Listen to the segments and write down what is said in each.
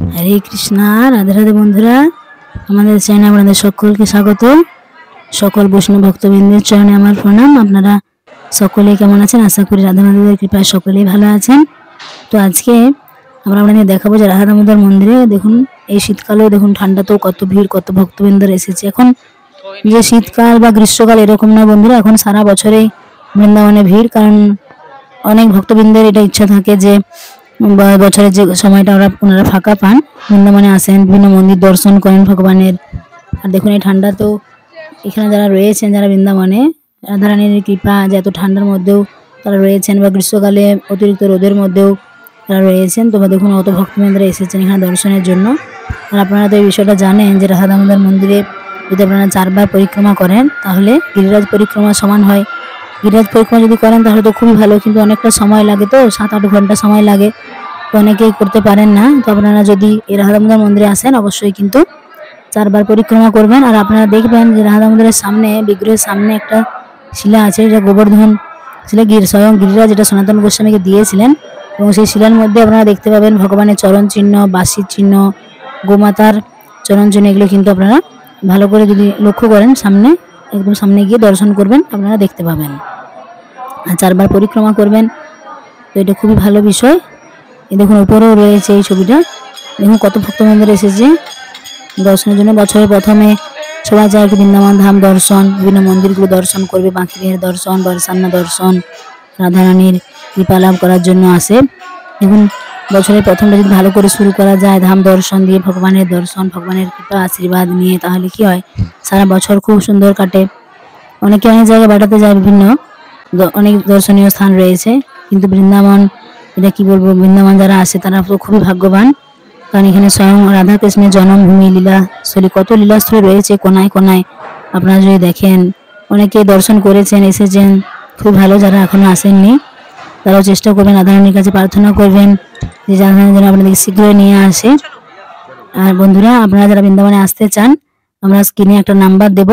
হরে কৃষ্ণা, রাধে রাধে বন্ধুরা। আমাদের চ্যানেলে আপনাদের সকলকে স্বাগত। সকল বৈষ্ণব ভক্তবৃন্দের চরণে আমার প্রণাম। আপনারা সকলেই কেমন আছেন? আশা করি রাধা মাধবের কৃপায় সকলেই ভালো আছেন। তো আজকে আমরা আপনাদের দেখাবো যে রাধা দামোদর মন্দিরে দেখুন, এই শীতকালেও দেখুন ঠান্ডাতেও কত ভিড়, কত ভক্তবৃন্দরা এসেছে। এখন যে শীতকাল বা গ্রীষ্মকাল এরকম না বন্ধুরা, এখন সারা বছরেই বৃন্দাবনে ভিড়। কারণ অনেক ভক্তবৃন্দের এটা ইচ্ছা থাকে যে বছরের যে সময়টা ওনারা ফাঁকা পান, বৃন্দাবনে আসেন, বিভিন্ন মন্দির দর্শন করেন ভগবানের। আর দেখুন এই ঠান্ডাতেও এখানে যারা রয়েছেন, যারা বৃন্দাবনে রাধারানীর কৃপা যে এত ঠান্ডার মধ্যেও তারা রয়েছেন, বা গ্রীষ্মকালে অতিরিক্ত রোদের মধ্যেও তারা রয়েছেন। তো দেখুন অত ভক্তবৃন্দরা এসেছেন এখানে দর্শনের জন্য। আর আপনারা তো এই বিষয়টা জানেন যে রাধা দামোদর মন্দিরে যদি আপনারা 4 বার পরিক্রমা করেন তাহলে গিরিরাজ পরিক্রমা সমান হয়। গিরিরাজ পরিক্রমা যদি করেন তাহলে তো খুবই ভালো, কিন্তু অনেকটা সময় লাগে, তো 7-8 ঘন্টা সময় লাগে, তো অনেকেই করতে পারেন না। তো আপনারা যদি এই রাধা দামোদর মন্দিরে আসেন অবশ্যই কিন্তু 4 বার পরিক্রমা করবেন। আর আপনারা দেখবেন যে রাধা দামোদরের সামনে, বিগ্রহের সামনে একটা শিলা আছে, এটা গোবর্ধন শিলা, স্বয়ং গিরিরাজ এটা সনাতন গোস্বামীকে দিয়েছিলেন। এবং সেই শিলার মধ্যে আপনারা দেখতে পাবেন ভগবানের চরণ চিহ্ন, বাসির চিহ্ন, গোমাতার চরণ চিহ্ন। এগুলো কিন্তু আপনারা ভালো করে যদি লক্ষ্য করেন, সামনে একদম সামনে গিয়ে দর্শন করবেন, আপনারা দেখতে পাবেন। আর 4 বার পরিক্রমা করবেন, তো এটা খুবই ভালো বিষয়। এই দেখুন উপরেও রয়েছে এই ছবিটা, দেখুন কত ভক্তবৃন্দরা এসেছে দর্শনের জন্য। বছরের প্রথমে সবাই যায় বৃন্দাবন ধাম দর্শন, বিভিন্ন মন্দিরগুলো দর্শন করবে, বাঁকি বিহার দর্শন, বরসান্না দর্শন, রাধারানীর কৃপা লাভ করার জন্য আসে। দেখুন বছরের প্রথমটা যদি ভালো করে শুরু করা যায় ধাম দর্শন দিয়ে, ভগবানের দর্শন, ভগবানের কৃপা আশীর্বাদ নিয়ে, তাহলে কি হয় সারা বছর খুব সুন্দর কাটে। অনেকে অনেক জায়গায় বেড়াতে যায়, বিভিন্ন অনেক দর্শনীয় স্থান রয়েছে, কিন্তু বৃন্দাবন, এটা কি বলবো, বৃন্দাবন যারা আসে তারা তো খুবই ভাগ্যবান। কারণ এখানে স্বয়ং রাধা কৃষ্ণের জন্মভূমি, লীলাস্থলী, কত লীলাস্থলী রয়েছে কোনায় কোনায়। আপনারা যদি দেখেন অনেকে দর্শন করেছেন, এসেছেন, খুব ভালো। যারা এখনো আসেননি তারাও চেষ্টা করবেন, রাধারানীর কাছে প্রার্থনা করবেন যে রাধারানী যেন আপনাদেরকে শীঘ্রই নিয়ে আসে। আর বন্ধুরা, আপনারা যারা বৃন্দাবনে আসতে চান, আমরা স্ক্রিনে একটা নাম্বার দেব,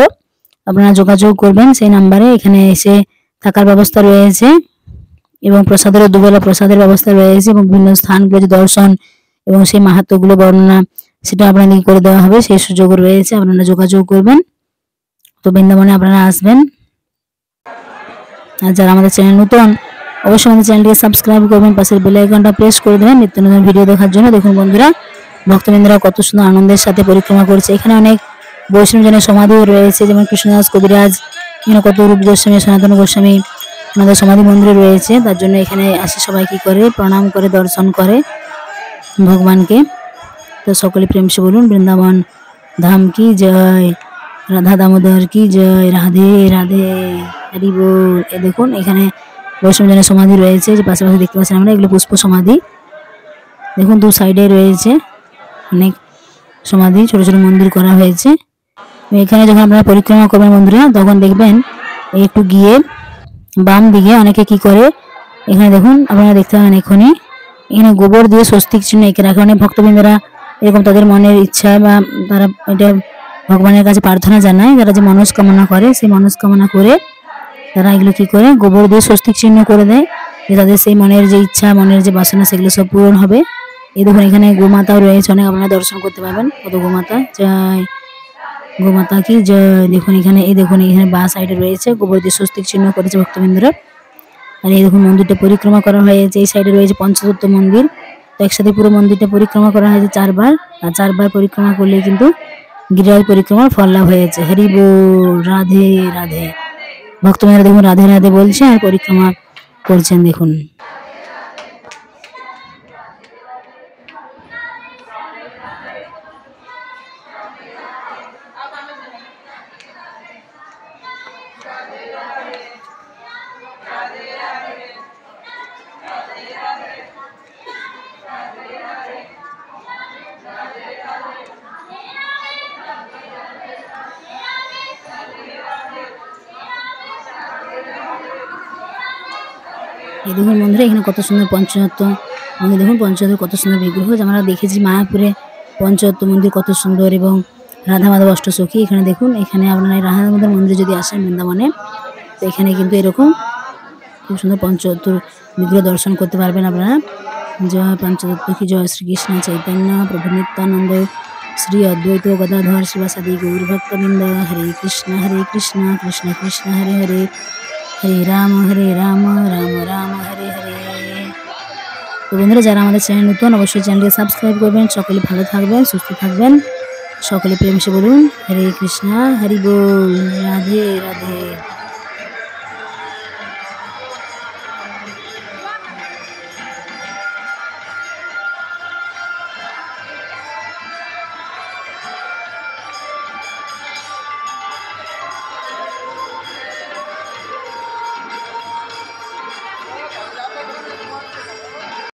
আপনারা যোগাযোগ করবেন সেই নাম্বারে। এখানে এসে থাকার ব্যবস্থা রয়েছে এবং প্রসাদেরও দুবেলা প্রসাদের ব্যবস্থা রয়েছে, এবং বিভিন্ন স্থানগুলো যে দর্শন এবং সেই মাহাত্ম্যগুলো বর্ণনা সেটা আপনাদেরকে করে দেওয়া হবে, সেই সুযোগ রয়েছে, আপনারা যোগাযোগ করবেন। তো বৃন্দাবনে আপনারা আসবেন। আর যারা আমাদের চ্যানেল নতুন, অবশ্যই আমাদের চ্যানেলটিকে সাবস্ক্রাইব করবেন, পাশের বেল আইকনটা প্রেস করে দেবেন নিত্য নতুন ভিডিও দেখার জন্য। দেখুন বন্ধুরা, ভক্তবৃন্দরা কত সুন্দর আনন্দের সাথে পরিক্রমা করছে। এখানে অনেক বৈষ্ণবজনের সমাধিও রয়েছে, যেমন কৃষ্ণদাস কবিরাজ, কত রূপ গোস্বামী, সনাতন গোস্বামী, আমাদের সমাধি মন্দিরে রয়েছে। তার জন্য এখানে আসে সবাই কি করে, প্রণাম করে, দর্শন করে ভগবানকে। তো সকলে প্রেম সে বলুন বৃন্দাবন ধাম কি জয়, রাধা দামোদর কি জয়, রাধে রাধে, হরি বল। এ দেখুন এখানে বৈষ্ণবজনের সমাধি রয়েছে, যে পাশাপাশি দেখতে পাচ্ছেন আমরা, এগুলো পুষ্প সমাধি। দেখুন দু সাইডে রয়েছে অনেক সমাধি, ছোট ছোট মন্দির করা হয়েছে। এখানে যখন আপনারা পরিক্রমা করবেন বন্ধুরা, তখন দেখবেন একটু গিয়ে বাম দিকে অনেকে কি করে, এখানে দেখুন আপনারা দেখতে পাবেন এখনই এখানে গোবর দিয়ে স্বস্তিক চিহ্ন এঁকে রাখে। অনেক ভক্তবৃন্দরা এরকম তাদের মনের ইচ্ছা বা তারা এটা ভগবানের কাছে প্রার্থনা জানায়, যারা যে মনস্কামনা করে, সেই মনস্কামনা করে তারা এগুলো কি করে গোবর দিয়ে স্বস্তিক চিহ্ন করে দেয়, যে তাদের সেই মনের যে ইচ্ছা, মনের যে বাসনা, সেগুলো সব পূরণ হবে। এই দেখুন এখানে গোমাতাও রয়েছে অনেক, আপনারা দর্শন করতে পারবেন। কত গোমাতা, জয় গোমাতা কি জয়। দেখুন এখানে, এই দেখুন এখানে বা সাইডে রয়েছে গোবর দিয়ে স্বস্তিক চিহ্ন করেছে ভক্তবৃন্দরা। আর এই দেখুন মন্দিরটা পরিক্রমা করা হয়েছে, এই সাইডে রয়েছে পঞ্চতত্ত্ব মন্দির। তো একসাথে পুরো মন্দিরটা পরিক্রমা করা হয়েছে 4 বার। আর 4 বার পরিক্রমা করলে কিন্তু গিরিরাজ পরিক্রমার ফল লাভ হয়েছে। হরি বল, রাধে রাধে। ভক্তবৃন্দরা দেখুন রাধে রাধে বলছে আর পরিক্রমা করছেন। দেখুন এই দেখুন বন্ধুরা, এখানে কত সুন্দর পঞ্চতত্ত্ব মন্দির। দেখুন পঞ্চতত্ত্ব কত সুন্দর বিগ্রহ, আমরা দেখেছি মায়াপুরে পঞ্চতত্ত্ব মন্দির কত সুন্দর, এবং রাধা মাধব অষ্টসখী। এখানে দেখুন, এখানে আপনারা রাধা দামোদর মন্দিরে যদি আসেন বৃন্দাবনে, তো এখানে কিন্তু এরকম খুব সুন্দর পঞ্চতত্ত্ব বিগ্রহ দর্শন করতে পারবেন আপনারা। जय पंचतत्व की जय। श्री कृष्ण चैतन्य प्रभु नित्यानंद श्री अद्वैत गदाधर शिवासादि गौर भक्तवृंद। हरे कृष्ण कृष्ण कृष्ण हरे हरे, हरे राम राम राम हरे हरे। তো বন্ধুরা যারা আমাদের চ্যানেল নতুন অবশ্যই চ্যানেলটি সাবস্ক্রাইব করবেন। সকলে ভালো থাকবেন, সুস্থ থাকবেন, সকলে প্রেম সে বলুন হরে কৃষ্ণ হরি বল, রাধে রাধে।